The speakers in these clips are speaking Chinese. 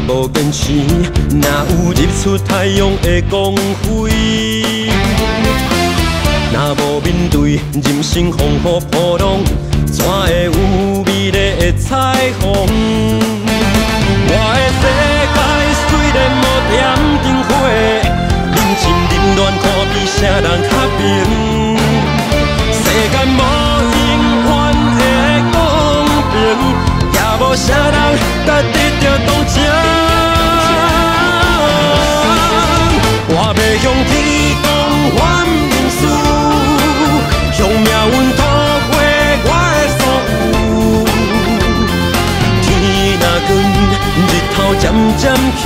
无坚持，哪有日出太阳的光辉？若无面对人生风雨波浪，怎会有美丽的彩虹？我的世界虽然无点灯火，人情冷暖看比啥人较平。世间无永远的公平，也无啥人得到同情。我要向天讲反面事，向命运讨回我的所有。天若光，日头渐渐起，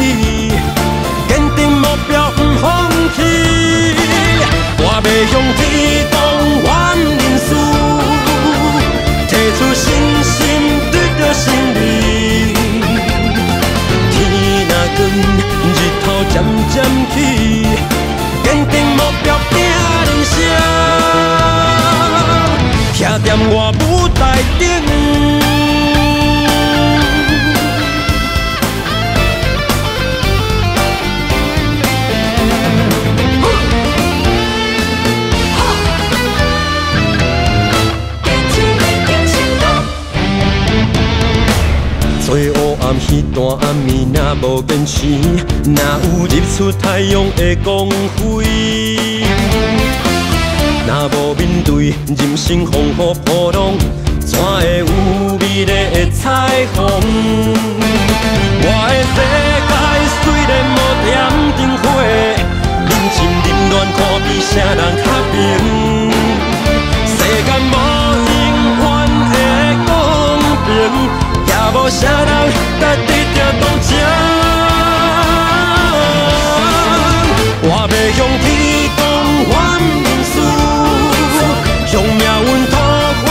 坚定目标不放弃。我要向天讲反面事，提出信心，对着胜利。天若光，日头渐渐起，坚定目标拼人生，徛在我舞台顶。做黑暗迄段暗暝，若无坚持，哪有日出太阳的光辉？若无面对人生风雨波浪，怎会有美丽的彩虹？我的世界虽然无点灯火，人情冷暖看比啥人较平。世间无永远的公平，也无啥人得到同情。我要向天讲反面事，向命运讨回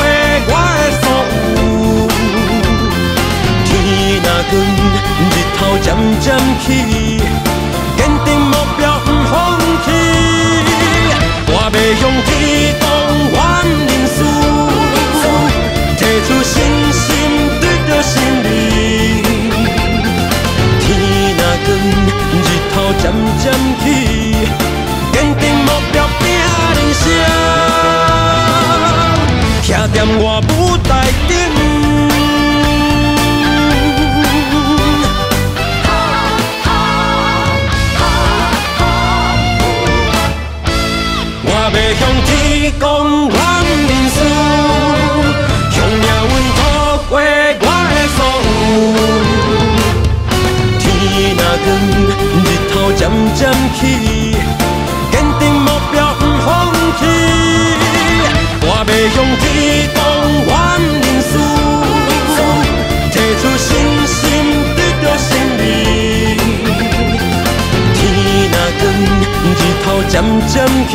我的所有。天若光，日头渐渐起，坚定目标不放弃。我要向天讲反面事，提出信心，对着胜利。天若光，日头渐渐起，坚定目标拼人生，徛在我舞台顶。我要向天讲反面事，向命运讨回我的所有。天若光，日头渐渐起，坚定目标不放弃。我要向天讲反面事，提出信心，对着胜利。天若光，日头渐渐起。